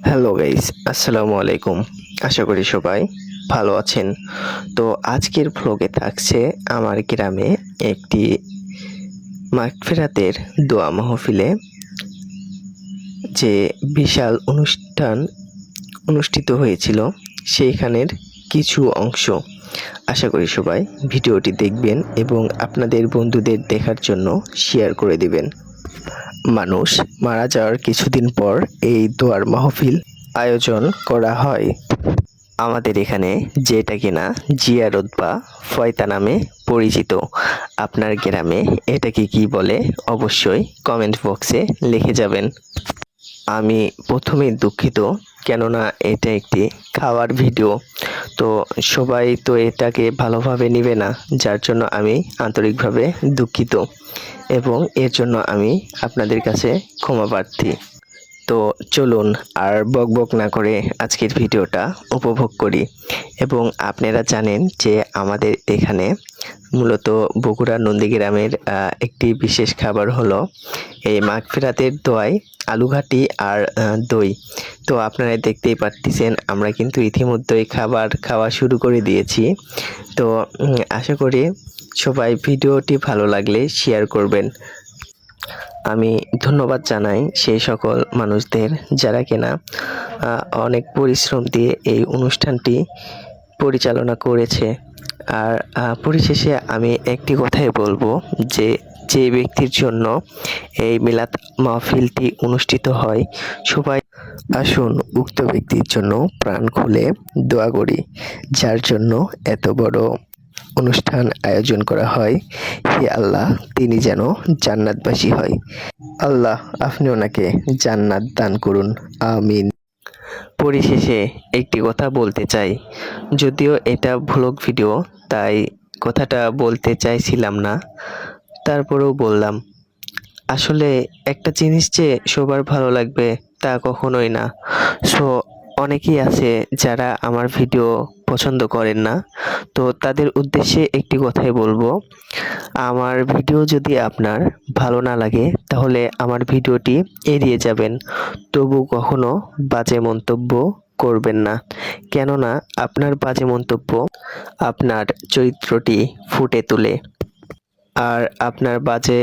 Hello guys, আসসালামু আলাইকুম। আশা করি সবাই ভালো আছেন। তো আজকের ভ্লগে থাকছে আমার গ্রামে একটি মাগফিরাতের দোয়া মাহফিলে যে বিশাল অনুষ্ঠান অনুষ্ঠিত হয়েছিল সেইখানের কিছু অংশ। আশা করি সবাই ভিডিওটি দেখবেন এবং আপনাদের বন্ধুদের দেখার জন্য শেয়ার করে দিবেন। মানুষ মারা যাওয়ার কিছুদিন পর এই দোয়ার মাহফিল আয়োজন করা হয় আমাদের এখানে, যেটা কিনা জিয়ারত বা ফয়তা নামে পরিচিত। আপনার গ্রামে এটাকে কি বলে অবশ্যই কমেন্ট বক্সে লিখে যাবেন। আমি প্রথমেই দুঃখিত, কেননা এটা একটি খাওয়ার ভিডিও, তো সবাই তো এটাকে ভালোভাবে নেবে না, যার জন্য আমি আন্তরিকভাবে দুঃখিত এবং এর জন্য আমি আপনাদের কাছে ক্ষমা প্রার্থী। তো চলুন আর বকবক না করে আজকের ভিডিওটা উপভোগ করি। এবং আপনারা জানেন যে আমাদের এখানে মূলত বগুড়া নন্দীগ্রামের একটি বিশেষ খাবার হলো এই মাগফিরাতের দোয়ায় আলুঘাটি আর দই। তো আপনারা দেখতেই পাচ্ছেন আমরা কিন্তু ইতিমধ্যেই খাবার খাওয়া শুরু করে দিয়েছি। তো আশা করি সবাই ভিডিওটি ভালো লাগলে শেয়ার করবেন। আমি ধন্যবাদ জানাই সেই সকল মানুষদের যারা কিনা অনেক পরিশ্রম দিয়ে এই অনুষ্ঠানটি পরিচালনা করেছে। আর পরিশেষে আমি একটি কথাই বলবো যে যে ব্যক্তির জন্য এই মিলাদ মাহফিলটি অনুষ্ঠিত হয়, সবাই আসুন উক্ত ব্যক্তির জন্য প্রাণ খুলে দোয়া করি, যার জন্য এত বড় অনুষ্ঠান আয়োজন করা হয়। হে আল্লাহ, তিনি যেন জান্নাতবাসী হয়। আল্লাহ আপনি ওনাকে জান্নাত দান করুন, আমিন। পরিশেষে একটি কথা বলতে চাই, যদিও এটা ভ্লগ ভিডিও তাই কথাটা বলতে চাইছিলাম না, তারপরেও বললাম। আসলে একটা জিনিস যে সবার ভালো লাগবে তা কখনোই না। সো অনেকেই আছে যারা আমার ভিডিও পছন্দ করেন না, তো তাদের উদ্দেশ্যে একটি কথাই বলবো, আমার ভিডিও যদি আপনার ভালো না লাগে তাহলে আমার ভিডিওটি এড়িয়ে যাবেন, তবু কখনো বাজে মন্তব্য করবেন না। কেননা আপনার বাজে মন্তব্য আপনার চরিত্রটি ফুটে তোলে, আর আপনার বাজে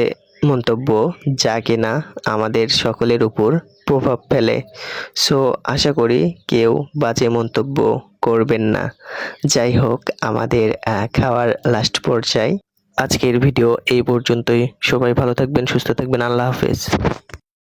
মন্তব্য যা কিনা আমাদের সকলের উপর প্রভাব ফেলে। সো আশা করি কেউ বাজে মন্তব্য করবেন না। যাই হোক, আমাদের খাওয়ার লাস্ট পর্যায়ে আজকের ভিডিও এই পর্যন্তই। সবাই ভালো থাকবেন, সুস্থ থাকবেন। আল্লাহ হাফেজ।